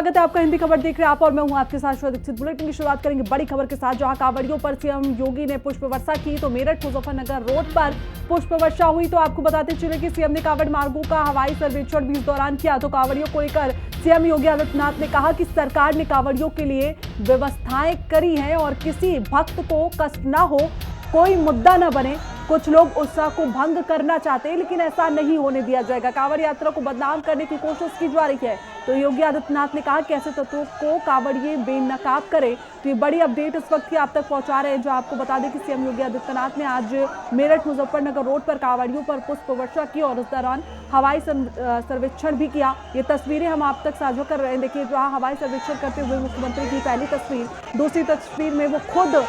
स्वागत है आपका हिंदी खबर देख रहे हैं आप और मैं हूं आपके साथ श्वेता दीक्षित। बुलेटिन की शुरुआत करेंगे बड़ी खबर के साथ, जहां कांवड़ियों पर सीएम योगी ने पुष्प वर्षा की तो मेरठ मुजफ्फरनगर रोड पर पुष्प वर्षा हुई। तो आपको बताते चले कि सीएम ने कांवड़ मार्गों का हवाई सर्वेक्षण भी इस दौरान किया। तो कांवड़ियों को लेकर सीएम योगी आदित्यनाथ ने कहा कि सरकार ने कांवड़ियों के लिए व्यवस्थाएं करी हैं और किसी भक्त को कष्ट ना हो, कोई मुद्दा न बने। कुछ लोग उत्साह को भंग करना चाहते हैं, लेकिन ऐसा नहीं होने दिया जाएगा। कांवड़ यात्रा को बदनाम करने की कोशिश की जा रही है। तो योगी आदित्यनाथ ने कहा कि ऐसे तत्वों को कांवड़िए बेनकाब करें। तो ये बड़ी अपडेट इस वक्त की आप तक पहुंचा रहे हैं, जो आपको बता दें कि सीएम योगी आदित्यनाथ ने आज मेरठ मुजफ्फरनगर रोड पर कांवड़ियों पर पुष्प वर्षा की और इस दौरान हवाई सर्वेक्षण भी किया। ये तस्वीरें हम आप तक साझा कर रहे हैं। देखिए, जहाँ हवाई सर्वेक्षण करते हुए मुख्यमंत्री की पहली तस्वीर, दूसरी तस्वीर में वो खुद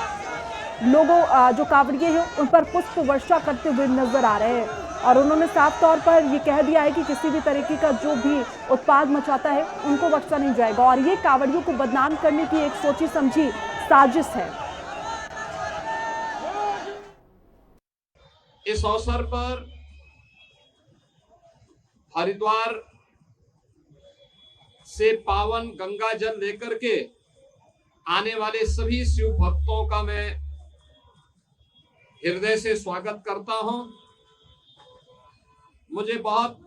लोगों जो कांवड़िए हैं उन पर पुष्प वर्षा करते हुए नजर आ रहे हैं। और उन्होंने साफ तौर पर ये कह दिया है कि किसी भी तरीके का जो भी उत्पाद मचाता है उनको बख्शा नहीं जाएगा और ये कांवड़ियों को बदनाम करने की एक सोची समझी साजिश है। इस अवसर पर हरिद्वार से पावन गंगा जल लेकर के आने वाले सभी शिव भक्तों का मैं हृदय से स्वागत करता हूं। मुझे बहुत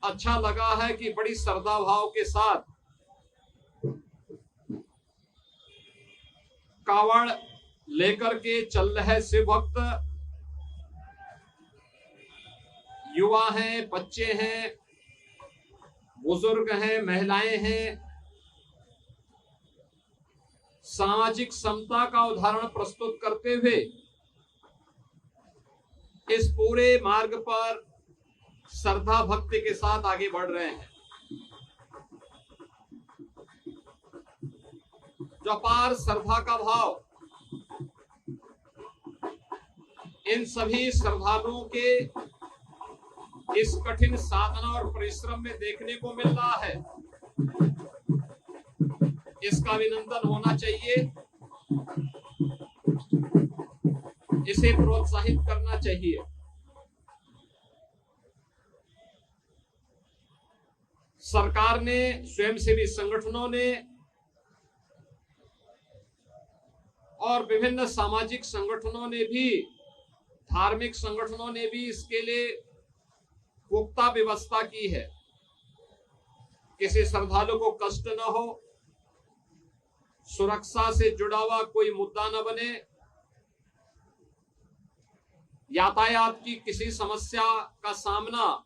अच्छा लगा है कि बड़ी श्रद्धा भाव के साथ कावड़ लेकर के चल रहे शिव भक्त, युवा हैं, बच्चे हैं, बुजुर्ग हैं, महिलाएं हैं। सामाजिक समता का उदाहरण प्रस्तुत करते हुए इस पूरे मार्ग पर श्रद्धा भक्ति के साथ आगे बढ़ रहे हैं। जो अपार श्रद्धा का भाव इन सभी श्रद्धालुओं के इस कठिन साधना और परिश्रम में देखने को मिल रहा है, इसका अभिनंदन होना चाहिए, इसे प्रोत्साहित करना चाहिए। सरकार ने, स्वयंसेवी संगठनों ने और विभिन्न सामाजिक संगठनों ने भी, धार्मिक संगठनों ने भी इसके लिए पुख्ता व्यवस्था की है। किसी श्रद्धालु को कष्ट न हो, सुरक्षा से जुड़ा हुआ कोई मुद्दा न बने, यातायात की किसी समस्या का सामना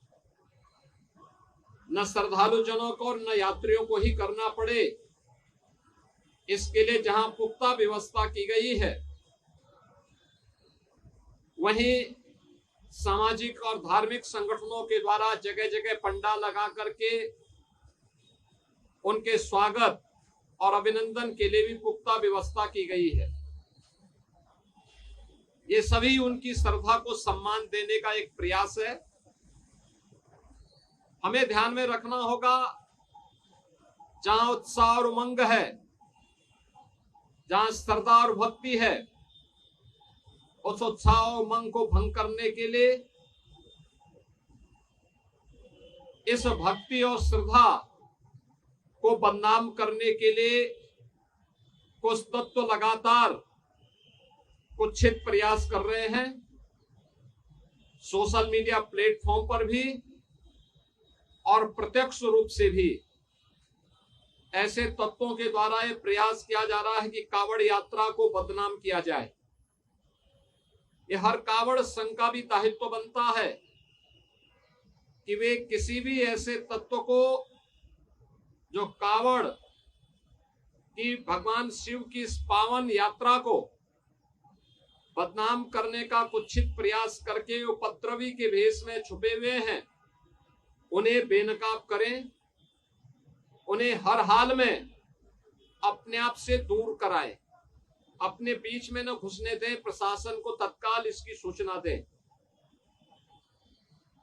न श्रद्धालु जनों को न यात्रियों को ही करना पड़े, इसके लिए जहां पुख्ता व्यवस्था की गई है, वहीं सामाजिक और धार्मिक संगठनों के द्वारा जगह जगह पंडाल लगा करके उनके स्वागत और अभिनंदन के लिए भी पुख्ता व्यवस्था की गई है। ये सभी उनकी श्रद्धा को सम्मान देने का एक प्रयास है। हमें ध्यान में रखना होगा, जहां उत्साह और उमंग है, जहां श्रद्धा और भक्ति है, उस उत्साह और उमंग को भंग करने के लिए, इस भक्ति और श्रद्धा को बदनाम करने के लिए कुछ तत्व लगातार कुत्सित प्रयास कर रहे हैं। सोशल मीडिया प्लेटफॉर्म पर भी और प्रत्यक्ष रूप से भी ऐसे तत्वों के द्वारा यह प्रयास किया जा रहा है कि कावड़ यात्रा को बदनाम किया जाए। यह हर कावड़ संघ का भी दायित्व बनता है कि वे किसी भी ऐसे तत्व को जो कावड़ की, भगवान शिव की इस पावन यात्रा को बदनाम करने का कुत्सित प्रयास करके उपद्रवी के भेष में छुपे हुए हैं, उन्हें बेनकाब करें, उन्हें हर हाल में अपने आप से दूर कराएं, अपने बीच में न घुसने दें, प्रशासन को तत्काल इसकी सूचना दें।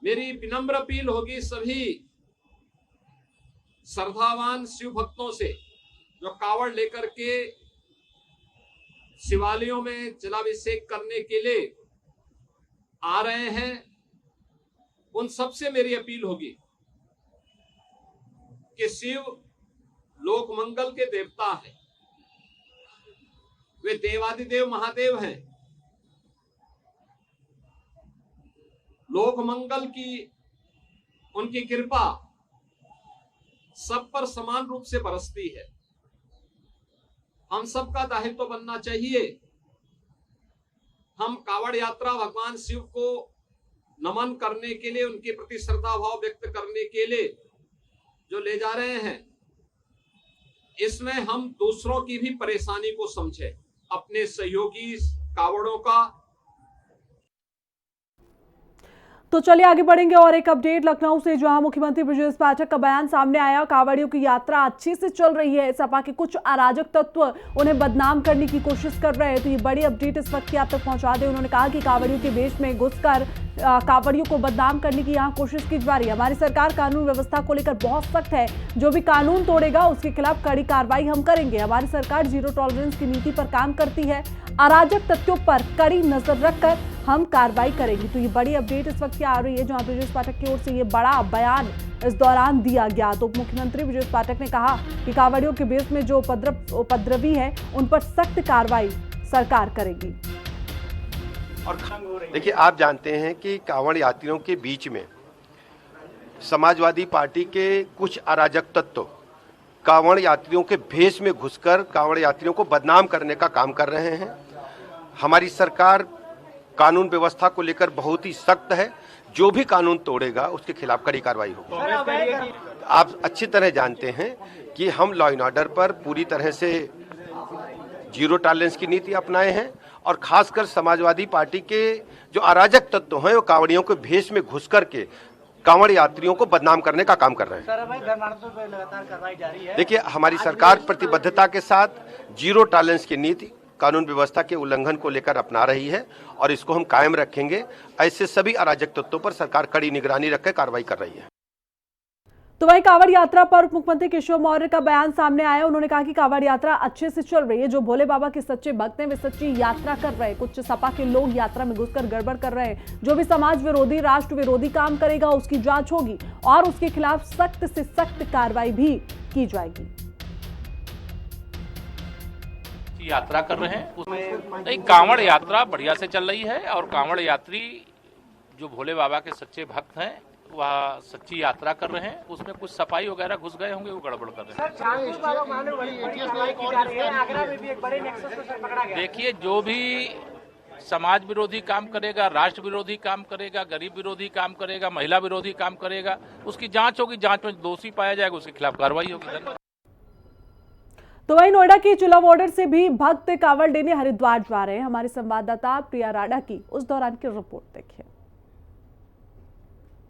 मेरी विनम्र अपील होगी सभी श्रद्धावान शिव भक्तों से जो कावड़ लेकर के शिवालयों में जलाभिषेक करने के लिए आ रहे हैं, उन सबसे मेरी अपील होगी कि शिव लोक मंगल के देवता हैं, वे देवादिदेव महादेव हैं। लोक मंगल की उनकी कृपा सब पर समान रूप से बरसती है। हम सबका दायित्व बनना चाहिए, हम कावड़ यात्रा भगवान शिव को नमन करने के लिए, उनके प्रति श्रद्धा भाव व्यक्त करने के लिए जो ले जा रहे हैं, इसमें हम दूसरों की भी परेशानी को समझें, अपने सहयोगी कावड़ों का। तो चलिए आगे बढ़ेंगे और एक अपडेट लखनऊ से, जहां मुख्यमंत्री ब्रजेश पाठक का बयान सामने आया। कांवड़ियों की यात्रा अच्छी से चल रही है, सपा के कुछ अराजक तत्व उन्हें बदनाम करने की कोशिश कर रहे हैं। तो ये बड़ी अपडेट इस वक्त की आप तक पहुंचा दें। उन्होंने कहा कि कांवड़ियों के वेश में घुसकर कांवड़ियों को बदनाम करने की यहां कोशिश की जा रही है। हमारी सरकार कानून व्यवस्था को लेकर बहुत सख्त है, जो भी कानून तोड़ेगा उसके खिलाफ कड़ी कार्रवाई हम करेंगे। हमारी सरकार जीरो टॉलरेंस की नीति पर काम करती है, अराजक तत्वों पर कड़ी नजर रखकर हम कार्रवाई करेंगे। तो ये बड़ी अपडेट इस वक्त की आ रही है, जहां ब्रजेश पाठक की ओर से ये बड़ा बयान इस दौरान दिया गया। तो उप मुख्यमंत्री ब्रजेश पाठक ने कहा कि कांवड़ियों के बेस में जो उपद्रवी है उन पर सख्त कार्रवाई सरकार करेगी। और देखिए, आप जानते हैं कि कांवड़ यात्रियों के बीच में समाजवादी पार्टी के कुछ अराजक तत्व कांवड़ यात्रियों के भेष में घुसकर कांवड़ यात्रियों को बदनाम करने का काम कर रहे हैं। हमारी सरकार कानून व्यवस्था को लेकर बहुत ही सख्त है, जो भी कानून तोड़ेगा उसके खिलाफ कड़ी कार्रवाई होगी। आप अच्छी तरह जानते हैं कि हम लॉ एंड ऑर्डर पर पूरी तरह से जीरो टॉलरेंस की नीति अपनाए हैं, और खासकर समाजवादी पार्टी के जो अराजक तत्व हैं वो कांवड़ियों के भेष में घुस करके कांवड़ यात्रियों को बदनाम करने का काम कर रहे हैं। लगातार कार्रवाई जारी है। देखिए, हमारी सरकार प्रतिबद्धता के साथ जीरो टॉलरेंस की नीति कानून व्यवस्था के उल्लंघन को लेकर अपना रही है, और इसको हम कायम रखेंगे। ऐसे सभी अराजक तत्वों पर सरकार कड़ी निगरानी रखकर कार्रवाई कर रही है। तो वहीं कांवड़ यात्रा पर उप मुख्यमंत्री केशव मौर्य का बयान सामने आया। उन्होंने कहा कि कांवड़ यात्रा अच्छे से चल रही है, जो भोले बाबा के सच्चे भक्त हैं वे सच्ची यात्रा कर रहे हैं। कुछ सपा के लोग यात्रा में घुसकर गड़बड़ कर रहे हैं। जो भी समाज विरोधी, राष्ट्र विरोधी काम करेगा उसकी जांच होगी और उसके खिलाफ सख्त से सख्त कार्रवाई भी की जाएगी। यात्रा कर रहे हैं, कांवड़ यात्रा बढ़िया से चल रही है, और कांवड़ यात्री जो भोले बाबा के सच्चे भक्त हैं वह सच्ची यात्रा कर रहे हैं। उसमें कुछ सफाई वगैरह घुस गए होंगे, वो गड़बड़ कर रहे हैं। देखिए, जो भी समाज विरोधी काम करेगा, राष्ट्र विरोधी काम करेगा, गरीब विरोधी काम करेगा, महिला विरोधी काम करेगा, उसकी जांच होगी। जांच में दोषी पाया जाएगा, उसके खिलाफ कार्रवाई होगी। तो वहीं नोएडा की चुनाव ऑर्डर से भी भक्त कांवड़ लेने हरिद्वार जा रहे हैं। हमारे संवाददाता प्रिया राडा की उस दौरान की रिपोर्ट देखिए।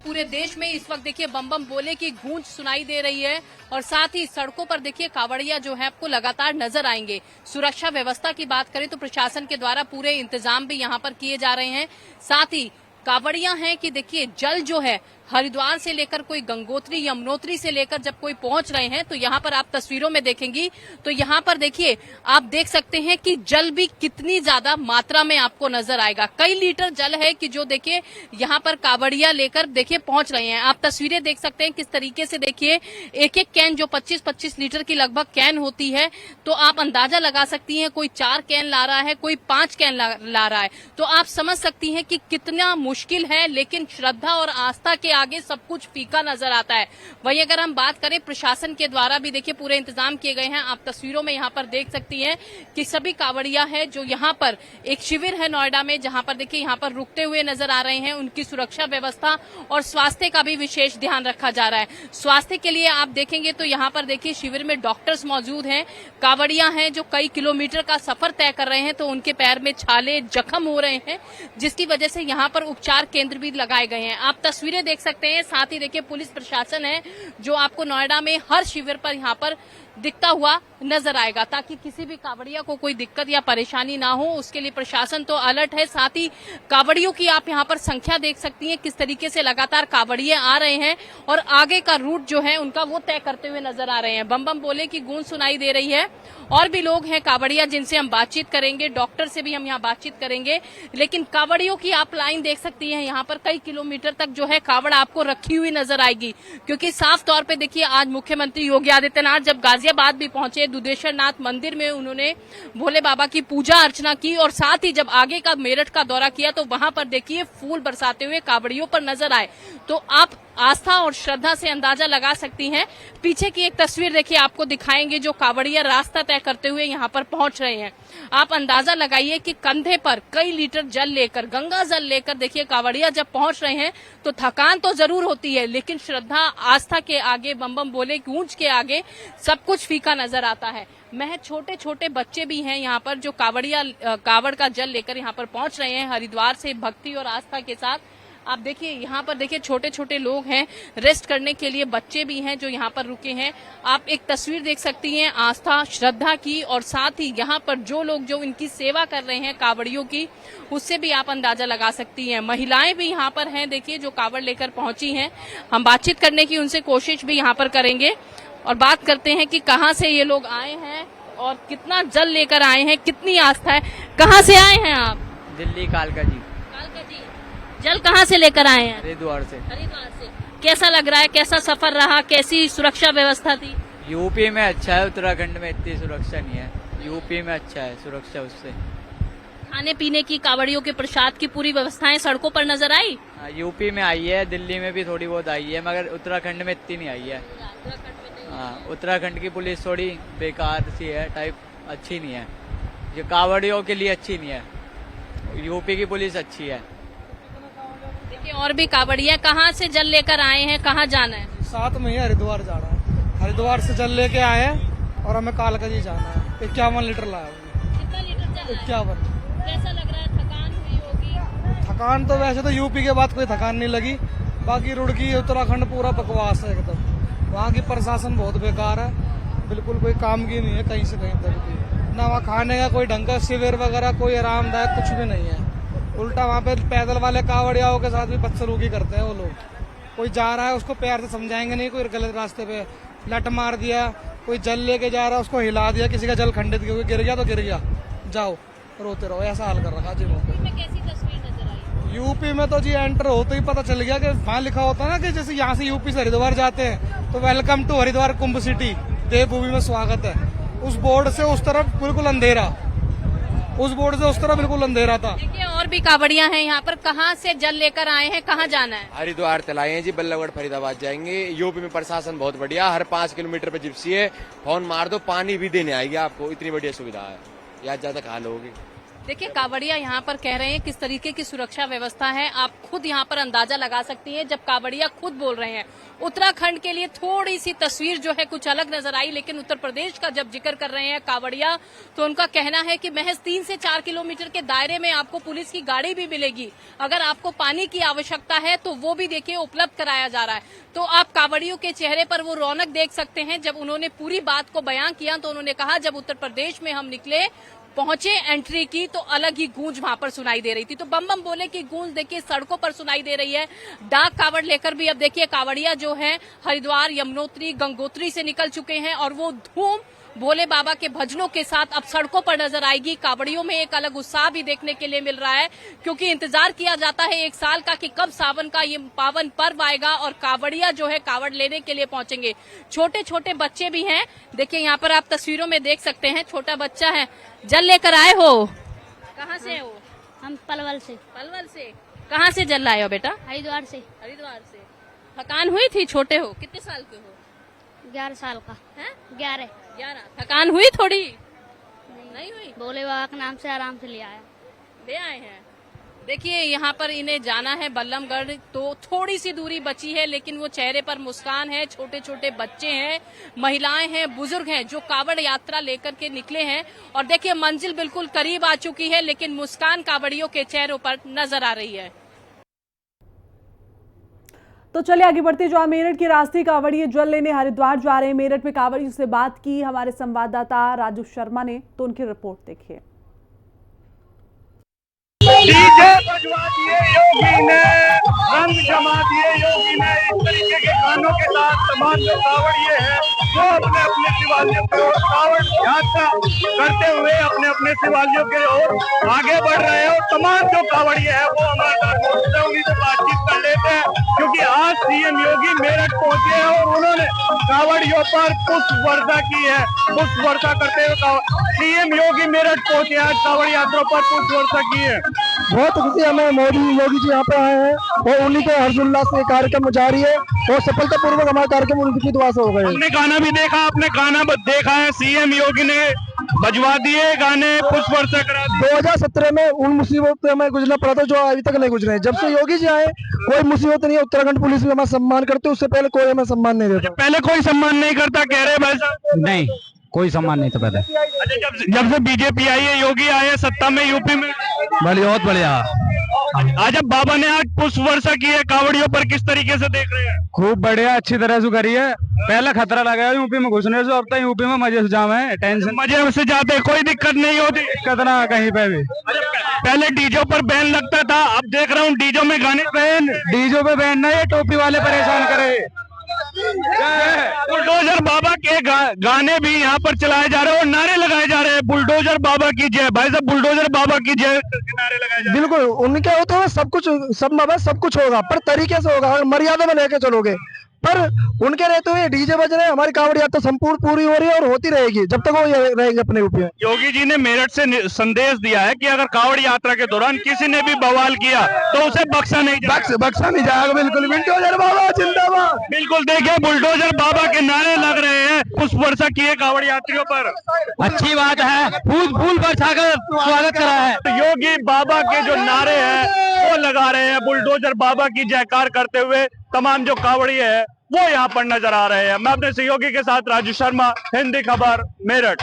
पूरे देश में इस वक्त देखिए बम बम बोले की गूंज सुनाई दे रही है, और साथ ही सड़कों पर देखिए कांवड़िया जो है आपको लगातार नजर आएंगे। सुरक्षा व्यवस्था की बात करें तो प्रशासन के द्वारा पूरे इंतजाम भी यहाँ पर किए जा रहे हैं। साथ ही कांवड़िया हैं कि देखिए जल जो है हरिद्वार से लेकर कोई गंगोत्री, यमुनोत्री से लेकर जब कोई पहुंच रहे हैं तो यहाँ पर आप तस्वीरों में देखेंगी तो यहाँ पर देखिए आप देख सकते हैं कि जल भी कितनी ज्यादा मात्रा में आपको नजर आएगा। कई लीटर जल है कि जो देखिए यहाँ पर कांवड़िया लेकर देखिए पहुंच रहे हैं। आप तस्वीरें देख सकते हैं किस तरीके से देखिए एक एक कैन जो 25-25 लीटर की लगभग कैन होती है, तो आप अंदाजा लगा सकती हैं कोई 4 कैन ला रहा है, कोई 5 कैन ला रहा है, तो आप समझ सकती हैं कि कितना मुश्किल है। लेकिन श्रद्धा और आस्था के आगे सब कुछ फीका नजर आता है। वहीं अगर हम बात करें प्रशासन के द्वारा भी देखिए पूरे इंतजाम किए गए हैं। आप तस्वीरों में यहाँ पर देख सकती हैं कि सभी कांवड़िया है जो यहाँ पर एक शिविर है नोएडा में, जहाँ पर देखिए यहाँ पर रुकते हुए नजर आ रहे हैं। उनकी सुरक्षा व्यवस्था और स्वास्थ्य का भी विशेष ध्यान रखा जा रहा है। स्वास्थ्य के लिए आप देखेंगे तो यहाँ पर देखिए शिविर में डॉक्टर्स मौजूद हैं। कांवड़िया हैं जो कई किलोमीटर का सफर तय कर रहे हैं, तो उनके पैर में छाले, जख्म हो रहे हैं, जिसकी वजह से यहाँ पर उपचार केंद्र भी लगाए गए हैं। आप तस्वीरें देख सकते हैं। साथ ही देखिए पुलिस प्रशासन है जो आपको नोएडा में हर शिविर पर यहाँ पर दिखता हुआ नजर आएगा, ताकि किसी भी कांवड़िया को कोई दिक्कत या परेशानी ना हो, उसके लिए प्रशासन तो अलर्ट है। साथ ही कांवड़ियों की आप यहाँ पर संख्या देख सकती हैं किस तरीके से लगातार कांवड़िये आ रहे हैं और आगे का रूट जो है उनका वो तय करते हुए नजर आ रहे हैं। बम बम बोले की गूंज सुनाई दे रही है। और भी लोग हैं कांवड़िया जिनसे हम बातचीत करेंगे, डॉक्टर से भी हम यहाँ बातचीत करेंगे। लेकिन कांवड़ियों की आप लाइन देख सकती हैं, यहाँ पर कई किलोमीटर तक जो है कांवड़ आपको रखी हुई नजर आएगी, क्योंकि साफ तौर पर देखिए आज मुख्यमंत्री योगी आदित्यनाथ जब गाजियाबाद उसके बाद भी पहुंचे दुधेश्वर नाथ मंदिर में, उन्होंने भोले बाबा की पूजा अर्चना की और साथ ही जब आगे का मेरठ का दौरा किया तो वहां पर देखिए फूल बरसाते हुए कावड़ियों पर नजर आए। तो आप आस्था और श्रद्धा से अंदाजा लगा सकती हैं। पीछे की एक तस्वीर देखिए, आपको दिखाएंगे जो कावड़िया रास्ता तय करते हुए यहाँ पर पहुंच रहे हैं। आप अंदाजा लगाइए कि कंधे पर कई लीटर जल लेकर, गंगा जल लेकर देखिए कावड़िया जब पहुंच रहे हैं तो थकान तो जरूर होती है, लेकिन श्रद्धा आस्था के आगे, बम बम बोले गूंज के आगे सब कुछ फीका नजर आता है। महज छोटे छोटे बच्चे भी हैं यहाँ पर जो कावड़ का जल लेकर यहाँ पर पहुंच रहे हैं हरिद्वार से भक्ति और आस्था के साथ। आप देखिए यहाँ पर देखिए छोटे छोटे लोग हैं, रेस्ट करने के लिए बच्चे भी हैं जो यहाँ पर रुके हैं। आप एक तस्वीर देख सकती हैं आस्था श्रद्धा की, और साथ ही यहाँ पर जो लोग जो इनकी सेवा कर रहे हैं कावड़ियों की, उससे भी आप अंदाजा लगा सकती हैं। महिलाएं भी यहाँ पर हैं देखिए जो कावड़ लेकर पहुंची हैं। हम बातचीत करने की उनसे कोशिश भी यहाँ पर करेंगे और बात करते हैं कि कहाँ से ये लोग आए हैं और कितना जल लेकर आए हैं, कितनी आस्था है। कहाँ से आए हैं आप? दिल्ली कालका जी। कालका जी, जल कहाँ से लेकर आए हैं? हरिद्वार से। हरिद्वार से। कैसा लग रहा है, कैसा सफर रहा, कैसी सुरक्षा व्यवस्था थी? यूपी में अच्छा है, उत्तराखंड में इतनी सुरक्षा नहीं है। यूपी में अच्छा है सुरक्षा उससे। खाने पीने की, कावड़ियों के प्रसाद की पूरी व्यवस्थाएं सड़कों पर नजर आई? यूपी में आई है, दिल्ली में भी थोड़ी बहुत आई है, मगर उत्तराखंड में इतनी नहीं आई है। हाँ, उत्तराखंड की पुलिस थोड़ी बेकार सी है, टाइप अच्छी नहीं है, जो कावड़ियों के लिए अच्छी नहीं है। यूपी की पुलिस अच्छी है। देखिए और भी कावड़िया कहाँ से जल लेकर आए हैं, कहाँ जाना है? साथ में ही हरिद्वार जाना है। हरिद्वार से जल लेके आए हैं और हमें कालका जी जाना है। 51 लीटर लाया। कितना लीटर जल? 51। कैसा लग रहा है, थकान हुई होगी? थकान तो वैसे तो यूपी के बाद कोई थकान नहीं लगी, बाकी रुड़की उत्तराखंड पूरा बकवास है एकदम। वहाँ की प्रशासन बहुत बेकार है, बिल्कुल कोई काम की नहीं है कहीं से कहीं तक भी। ना वहाँ खाने का कोई ढंग का शिविर वगैरह कोई आरामदायक कुछ भी नहीं है। उल्टा वहाँ पे पैदल वाले कावड़ियाओं के साथ भी बदसलूकी करते हैं वो लोग। कोई जा रहा है उसको प्यार से समझाएंगे नहीं, कोई गलत रास्ते पे लट मार दिया, कोई जल लेके जा रहा है उसको हिला दिया, किसी का जल खंडित गिर गया तो गिर गया, जाओ रोते रहो, ऐसा हाल कर रखा जी। कैसी तस्वीर नजर आई? यूपी में तो जी एंटर होते ही पता चल गया कि वहाँ लिखा होता है ना कि जैसे यहाँ से यूपी से हरिद्वार जाते हैं तो welcome to Haridwar Kumbh city, Devbhoomi में स्वागत है। उस बोर्ड से उस तरफ बिल्कुल अंधेरा, उस बोर्ड से उस तरफ बिल्कुल अंधेरा था। देखिए और भी कावड़िया हैं यहाँ पर, कहाँ से जल लेकर आए हैं, कहाँ जाना है? हरिद्वार तलाए हैं जी, बल्लभगढ़ फरीदाबाद जाएंगे। यूपी में प्रशासन बहुत बढ़िया, हर 5 किलोमीटर पे जिप्सी है, फोन मार दो पानी भी देने आएगी आपको, इतनी बढ़िया सुविधा है। यहाँ ज्यादा हाल होगी। देखिए कावड़िया यहाँ पर कह रहे हैं किस तरीके की सुरक्षा व्यवस्था है, आप खुद यहाँ पर अंदाजा लगा सकती हैं जब कावड़िया खुद बोल रहे हैं। उत्तराखंड के लिए थोड़ी सी तस्वीर जो है कुछ अलग नजर आई, लेकिन उत्तर प्रदेश का जब जिक्र कर रहे हैं कावड़िया तो उनका कहना है कि महज 3 से 4 किलोमीटर के दायरे में आपको पुलिस की गाड़ी भी मिलेगी। अगर आपको पानी की आवश्यकता है तो वो भी देखिए उपलब्ध कराया जा रहा है। तो आप कावड़ियों के चेहरे पर वो रौनक देख सकते हैं। जब उन्होंने पूरी बात को बयां किया तो उन्होंने कहा जब उत्तर प्रदेश में हम निकले, पहुंचे, एंट्री की तो अलग ही गूंज वहां पर सुनाई दे रही थी। तो बम बम बोले की गूंज देखिए सड़कों पर सुनाई दे रही है। डाक कावड़ लेकर भी अब देखिए कावड़िया जो है हरिद्वार, यमुनोत्री, गंगोत्री से निकल चुके हैं और वो धूम भोले बाबा के भजनों के साथ अब सड़कों पर नजर आएगी। कावड़ियों में एक अलग उत्साह भी देखने के लिए मिल रहा है, क्योंकि इंतजार किया जाता है 1 साल का कि कब सावन का ये पावन पर्व आएगा और कावड़िया जो है कावड़ लेने के लिए पहुंचेंगे। छोटे छोटे बच्चे भी हैं, देखिए यहाँ पर आप तस्वीरों में देख सकते हैं, छोटा बच्चा है। जल लेकर आए हो? कहाँ से हो? हम पलवल से। पलवल से? कहाँ से जल लाए हो बेटा? हरिद्वार से। हरिद्वार से। थकान हुई थी? छोटे हो, कितने साल के हो? 11 साल का है? 11। थकान हुई थोड़ी? नहीं हुई? भोले बाबा के नाम से आराम से ले आए हैं। देखिए यहाँ पर इन्हें जाना है बल्लभगढ़, तो थोड़ी सी दूरी बची है, लेकिन वो चेहरे पर मुस्कान है। छोटे छोटे बच्चे हैं, महिलाएं हैं, बुजुर्ग हैं जो कावड़ यात्रा लेकर के निकले हैं और देखिए मंजिल बिल्कुल करीब आ चुकी है, लेकिन मुस्कान कावड़ियों के चेहरों पर नजर आ रही है। तो चलिए आगे बढ़ते, जो मेरठ के रास्ते कावड़िए जल लेने हरिद्वार जा रहे हैं। मेरठ में कावड़ियों से बात की हमारे संवाददाता राजू शर्मा ने, तो उनकी रिपोर्ट देखिए। डीजे बजवा दिए योगी ने, रंग जमा दिए योगी ने। इस तरीके के गानों के साथ तमाम जो कावड़िए हैं वो अपने अपने शिवालयों की ओर कावड़ यात्रा करते हुए अपने अपने शिवालयों की ओर आगे बढ़ रहे हैं। और तमाम जो कावड़िए हैं वो हमारे साथ मौजूद है, उन्हीं से बातचीत कर लेते हैं। क्योंकि आज सीएम योगी मेरठ पहुंचे हैं और उन्होंने कांवड़ियों पर पुष्प वर्षा की है। पुष्प वर्षा करते हुए सीएम योगी मेरठ पहुंचे, आज कांवड़ यात्रा पर पुष्प वर्षा की है। बहुत खुशी हमें योगी जी यहाँ पे आए हैं और उन्हीं के हर्षोल्लास से कार्यक्रम जारी है और सफलतापूर्वक हमारा कार्यक्रम उनकी दुआ से हो गए। हमने गाना भी देखा, आपने गाना देखा है, सीएम योगी ने बजवा दिए गाने, पुष्प वर्षा करा दी। 2017 में उन मुसीबत से हमें गुजरना पड़ा था जो अभी तक नहीं गुजरे। जब से योगी जी आए कोई मुसीबत नहीं है। उत्तराखंड पुलिस भी हमारा सम्मान करते, उससे पहले कोई हमें सम्मान नहीं देता। पहले कोई सम्मान नहीं करता कह रहे भाई साहब? नहीं, कोई सम्मान नहीं था पहले। अच्छा, जब से बीजेपी आई है, योगी आए हैं सत्ता में यूपी में, बहुत बढ़िया। आज अब बाबा ने आज पुष्प वर्षा की है, कांवड़ियों पर किस तरीके से देख रहे हैं? खूब बढ़िया, अच्छी तरह से करी है। पहले खतरा लगा यूपी में घुसने से, अब तक यूपी में मजे से जाम है, टेंशन मजे से जाते, कोई दिक्कत नहीं होती। दिक्कत ना कहीं पे भी। पहले डीजो पर बैन लगता था, अब देख रहा हूँ डीजो में गाने। डीजो पे बैन नहीं, टोपी वाले परेशान करे। बुलडोजर बाबा के गाने भी यहाँ पर चलाए जा रहे हैं और नारे लगाए जा रहे हैं, बुलडोजर बाबा की जय। भाई साहब, बुलडोजर बाबा की जय नारे लगाए जा रहे हैं। बिल्कुल, उनके होते हुए सब कुछ होगा, पर तरीके से होगा, मर्यादा में लेके चलोगे। पर उनके रहते हुए डीजे बज रहे हैं, हमारी कांवड़ यात्रा संपूर्ण पूरी हो रही है और होती रहेगी जब तक वो रहेंगे अपने यूपी में। योगी जी ने मेरठ से संदेश दिया है कि अगर कांवड़ यात्रा के दौरान किसी ने भी बवाल किया तो उसे बख्शा नहीं जाएगा। बख्शा नहीं जाएगा। बिल्कुल, बुलडोजर बाबा जिंदाबाद। बिल्कुल, देखिए बुलडोजर बाबा के नारे लग रहे हैं, पुष्प वर्षा किए कांवड़ यात्रियों पर। अच्छी बात है, फूल बरसा कर स्वागत करा है। योगी बाबा के जो नारे हैं वो लगा रहे हैं, बुलडोजर बाबा की जयकार करते हुए तमाम जो कांवड़ी है वो यहाँ पर नजर आ रहे हैं। मैं अपने सहयोगी के साथ राजू शर्मा, हिंदी खबर, मेरठ।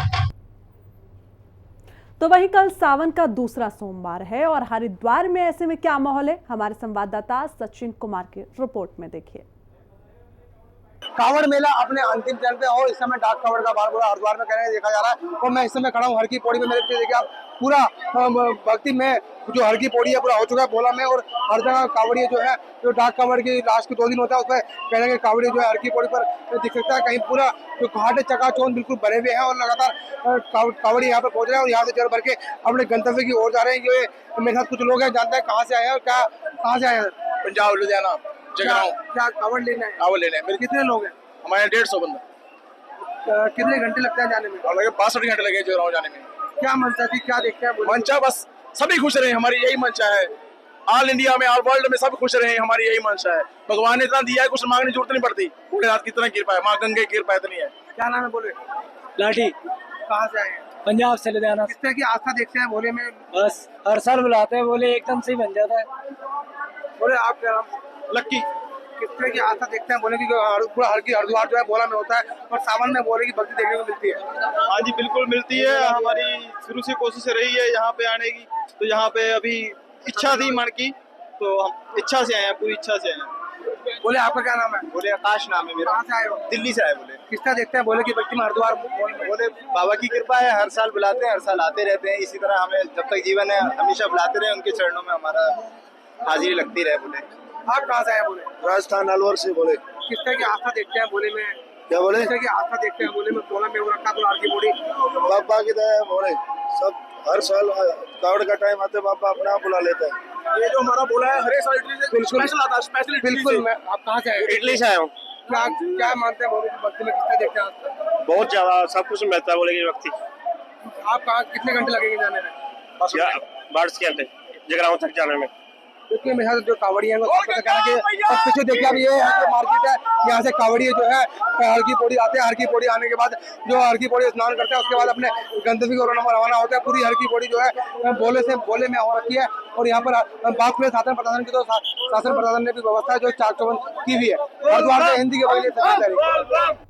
तो वहीं कल सावन का दूसरा सोमवार है और हरिद्वार में ऐसे में क्या माहौल है, हमारे संवाददाता सचिन कुमार की रिपोर्ट में देखिए। कांवड़ मेला अपने अंतिम चरण पे और इस समय डाक कांवड़ का बार पूरा हरिद्वार में कहने देखा जा रहा है और मैं इस समय खड़ा हूँ हर की पौड़ी में। मेरे पीछे देखिए आप, पूरा भक्ति में जो हर की पौड़ी है पूरा हो चुका है भोला में और हर जगह कांवड़िए जो है, जो डाक कांवड़ की लास्ट के 2 दिन होता है उसमें कहने के कांवड़िए जो है हर की पौड़ी पर दिख सकता है। कहीं पूरा जो घाट चकाचौंध बिल्कुल भरे हुए हैं और लगातार कांवड़िए यहाँ पर पहुंच रहे हैं और यहाँ से जल भर के अपने गंतव्य की ओर जा रहे हैं। ये मेरे साथ कुछ लोग हैं, जानते हैं कहाँ से आए हैं और क्या कहाँ से आए हैं? पंजाब, लुधियाना, जगरांव। क्या कांवड़ लेना है? कांवड़ लेना है। मेरे कितने लोग हैं? हमारे 150 बंदा। कितने घंटे लगते हैं जाने में? और लगे 62 घंटे लगे जगरांव जाने में। क्या मंशा थी, क्या देखते हैं? मंशा बस सभी खुश रहे, हमारी यही मंशा है। ऑल इंडिया में, ऑल वर्ल्ड में सब खुश रहे, हमारी यही मंशा है। भगवान ने इतना दिया है, कुछ मांगने की जरूरत नहीं पड़ती। भोलेनाथ की इतना कृपा है, माँ गंगे की कृपा इतनी है। क्या नाम है? बोले। लाठी। कहाँ से आए हैं? पंजाब से, लुधियाना। किस तरह की आस्था देखते हैं भोले में? बस हर साल बुलाते हैं, बोले एकदम से ही बन जाता है। बोले आप क्या नाम? लक्की। किस तरह की आस्था देखते हैं बोले की पूरा हरिद्वार जो है भोला में होता है और सावन में बोले की भक्ति देखने को मिलती है? हाँ जी, बिल्कुल मिलती है। हमारी शुरू से कोशिश रही है यहाँ पे आने की, तो यहाँ पे अभी इच्छा थी मन की, तो हम इच्छा से आए हैं, पूरी इच्छा से आए हैं। बोले आपका क्या नाम है? बोले आकाश नाम है मेरा। कहाँ से आए हो? दिल्ली से आए। बोले किस तरह देखते हैं बोले की भक्ति में हरिद्वार? बोले बाबा की कृपा है, हर साल बुलाते हैं, हर साल आते रहते हैं। इसी तरह हमें जब तक जीवन है हमेशा बुलाते रहे, उनके चरणों में हमारा हाजिरी लगती रहे। बोले आप कहाँ से आए? बोले राजस्थान, अलवर से। बोले किस तरह की आस्था देखते हैं बोले में? क्या बोले? किस तरह की आस्था देखते हैं बोले में? भोला में हो रखा पूरा हर की पौड़ी। बाबा की दया है। बोले सब हर साल कावड़ का टाइम आते बाबा अपने आप बुला लेता है। ये जो हमारा बोला है हर साल इटली से स्पेशल आता है, स्पेशल। बिल्कुल। आप कहाँ से आए? इटली से आया हूँ। क्या मानते हैं बोले की भक्ति में? किस तरह देखते हैं? बहुत ज्यादा सब कुछ मिलता है बोले की भक्ति। आप कहाँ, कितने घंटे लगेंगे जाने में? 12 घंटे जगरांव तक जाने में। क्योंकि मेरे साथ जो कांवड़ी है पीछे देखिए अब ये जो मार्केट है, यहाँ से कांवड़ी जो है हर की पौड़ी आते हैं। हर की पौड़ी आने के बाद जो हर की पौड़ी स्नान करते हैं उसके बाद अपने गंतव्य की ओर रवाना होता है। पूरी हर की पौड़ी जो है बोले में हो रखी है और यहाँ पर बात में शासन प्रशासन की, तो शासन प्रशासन ने भी व्यवस्था जो चाक चौबंद की हुई है। हरिद्वार से हिंदी के बदले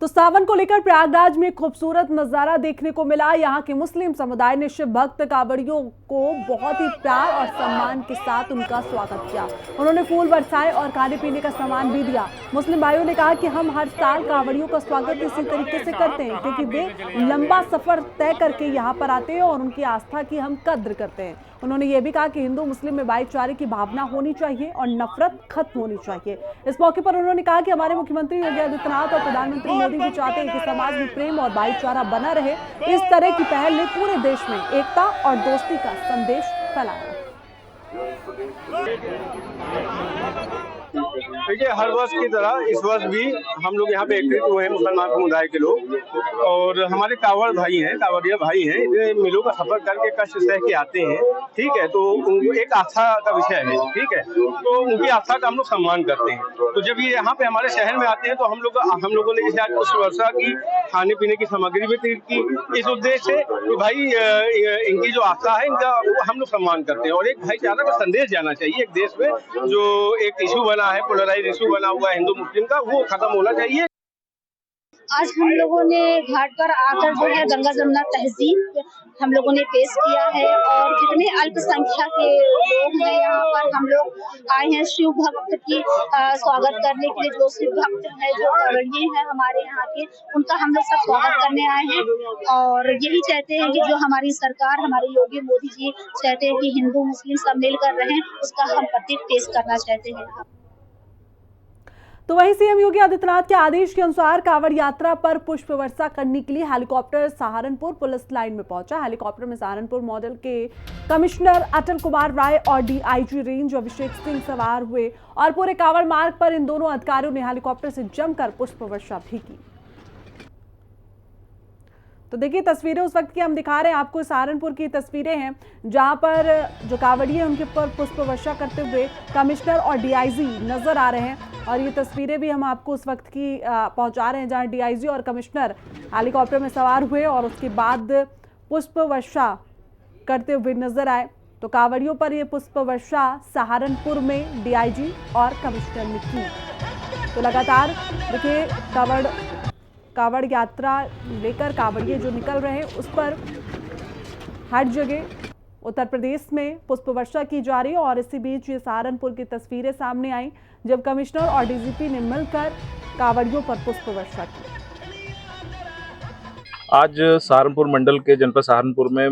तो सावन को लेकर प्रयागराज में खूबसूरत नजारा देखने को मिला। यहाँ के मुस्लिम समुदाय ने शिव भक्त कांवड़ियों को बहुत ही प्यार और सम्मान के साथ उनका स्वागत किया। उन्होंने फूल बरसाए और खाने पीने का सामान भी दिया। मुस्लिम भाइयों ने कहा कि हम हर साल कांवड़ियों का स्वागत इसी तरीके से करते हैं क्योंकि वे लंबा सफर तय करके यहाँ पर आते हैं और उनकी आस्था की हम कद्र करते हैं। उन्होंने ये भी कहा कि हिंदू मुस्लिम में भाईचारे की भावना होनी चाहिए और नफरत खत्म होनी चाहिए। इस मौके पर उन्होंने कहा कि हमारे मुख्यमंत्री योगी आदित्यनाथ और प्रधानमंत्री मोदी भी चाहते हैं कि समाज में प्रेम और भाईचारा बना रहे। इस तरह की पहल ने पूरे देश में एकता और दोस्ती का संदेश फैलाया। देखिए, हर वर्ष की तरह इस वर्ष भी हम लोग यहाँ पे एकत्रित हुए हैं, मुसलमान समुदाय के लोग, और हमारे कांवड़िया भाई हैं, इतने मिलों का सफर करके कष्ट सह के आते हैं, ठीक है। तो उनको एक आस्था का विषय है, ठीक है, तो उनकी आस्था का हम लोग सम्मान करते हैं। तो जब ये यहाँ पे हमारे शहर में आते हैं तो हम लोगों ने जैसे आज पुष्प वर्षा की, खाने पीने की सामग्री वितरित की, इस उद्देश्य से कि भाई इनकी जो आस्था है इनका हम लोग सम्मान करते हैं। और एक भाईचारा का संदेश जाना चाहिए एक देश में, जो एक इशू बना है, पोलराइज इशू बना हुआ है हिंदू मुस्लिम का, वो खत्म होना चाहिए। आज हम लोगों ने घाट पर आकर जो है गंगा जमुना तहजीब हम लोगों ने पेश किया है, और जितने अल्पसंख्यक के लोग हैं यहाँ पर, हम लोग आए हैं शिव भक्त की स्वागत करने के लिए। जो शिव भक्त है, जो कांवड़िये हैं हमारे यहाँ के, उनका हम लोग सब स्वागत करने आए हैं। और यही चाहते हैं कि जो हमारी सरकार, हमारे योगी मोदी जी चाहते हैं कि हिंदू मुस्लिम सब मिलकर रहें, उसका हम प्रतीक पेश करना चाहते हैं। तो वहीं सीएम योगी आदित्यनाथ के आदेश के अनुसार कांवड़ यात्रा पर पुष्प वर्षा करने के लिए हेलीकॉप्टर सहारनपुर पुलिस लाइन में पहुंचा। हेलीकॉप्टर में सहारनपुर मॉडल के कमिश्नर अटल कुमार राय और डीआईजी रेंज अभिषेक सिंह सवार हुए और पूरे कांवड़ मार्ग पर इन दोनों अधिकारियों ने हेलीकॉप्टर से जमकर पुष्प वर्षा भी की। तो देखिए तस्वीरें उस वक्त की हम दिखा रहे हैं आपको, सहारनपुर की तस्वीरें हैं जहां पर जो कांवड़िये हैं उनके ऊपर पुष्प वर्षा करते हुए कमिश्नर और डीआईजी नजर आ रहे हैं। और ये तस्वीरें भी हम आपको उस वक्त की पहुंचा रहे हैं जहां डीआईजी और कमिश्नर हेलीकॉप्टर में सवार हुए और उसके बाद पुष्प वर्षा करते हुए नजर आए। तो कांवड़ियों पर ये पुष्प वर्षा सहारनपुर में डीआईजी और कमिश्नर ने की। तो लगातार देखिए कांवड़ यात्रा लेकर कांवड़िये जो निकल रहे हैं उस पर हर जगह उत्तर प्रदेश में पुष्प वर्षा की जा रही है। और इसी बीच ये सहारनपुर की तस्वीरें सामने आई जब कमिश्नर और डीजीपी ने मिलकर कांवड़ियों पर पुष्प वर्षा की। आज सहारनपुर मंडल के जनपद सहारनपुर में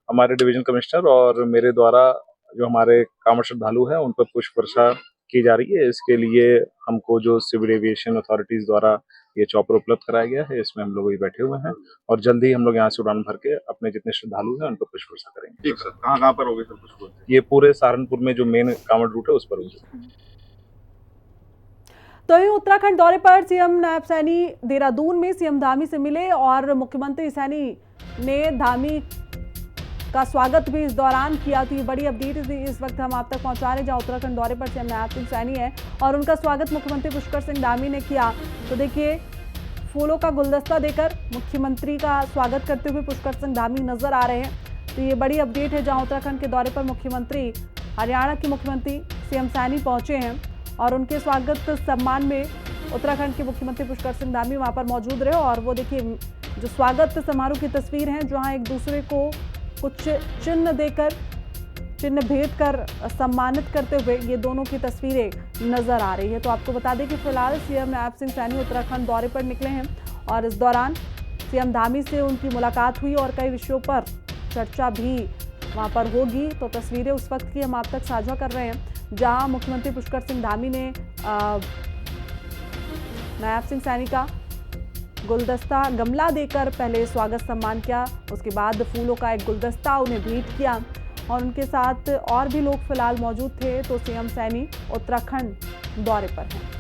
हमारे डिवीजन कमिश्नर और मेरे द्वारा जो हमारे कांवड़ श्रद्धालु हैं उन पर पुष्प वर्षा की जा रही है। इसके लिए हमको जो सिविल एविएशन अथॉरिटीज द्वारा ये चॉपर उपलब्ध कराया गया है, इसमें हम लोग बैठे हुए हैं और जल्द ही हम लोग यहाँ से उड़ान भर के अपने जितने श्रद्धालु हैं उन पर पुष्प वर्षा करेंगे। ठीक सर, कहाँ पर होगी सर पुष्प वर्षा? ये पूरे सहारनपुर में जो मेन कांवड़ रूट है उस पर होगी। तो ये उत्तराखंड दौरे पर सीएम नायब सैनी देहरादून में सीएम धामी से मिले और मुख्यमंत्री सैनी ने धामी का स्वागत भी इस दौरान किया। तो ये बड़ी अपडेट इस वक्त हम आप तक पहुंचा रहे हैं जहां उत्तराखंड दौरे पर सीएम नायब सिंह सैनी है और उनका स्वागत मुख्यमंत्री पुष्कर सिंह धामी ने किया। तो देखिए फूलों का गुलदस्ता देकर मुख्यमंत्री का स्वागत करते हुए पुष्कर सिंह धामी नजर आ रहे हैं। तो ये बड़ी अपडेट है जहां उत्तराखंड के दौरे पर मुख्यमंत्री हरियाणा के मुख्यमंत्री सीएम सैनी पहुंचे हैं और उनके स्वागत सम्मान में उत्तराखंड के मुख्यमंत्री पुष्कर सिंह धामी वहां पर मौजूद रहे। और वो देखिए जो स्वागत समारोह की तस्वीर है जहां एक दूसरे को कुछ चिन्ह देकर, चिन्ह भेंट कर सम्मानित करते हुए ये दोनों की तस्वीरें नजर आ रही है। तो आपको बता दें कि फिलहाल सीएम नायब सिंह सैनी उत्तराखंड दौरे पर निकले हैं और इस दौरान सीएम धामी से उनकी मुलाकात हुई और कई विषयों पर चर्चा भी वहां पर होगी। तो तस्वीरें उस वक्त की हम आप तक साझा कर रहे हैं जहां मुख्यमंत्री पुष्कर सिंह धामी ने नायब सिंह सैनी का गुलदस्ता गमला देकर पहले स्वागत सम्मान किया, उसके बाद फूलों का एक गुलदस्ता उन्हें भेंट किया और उनके साथ और भी लोग फिलहाल मौजूद थे। तो सीएम सैनी उत्तराखंड दौरे पर हैं।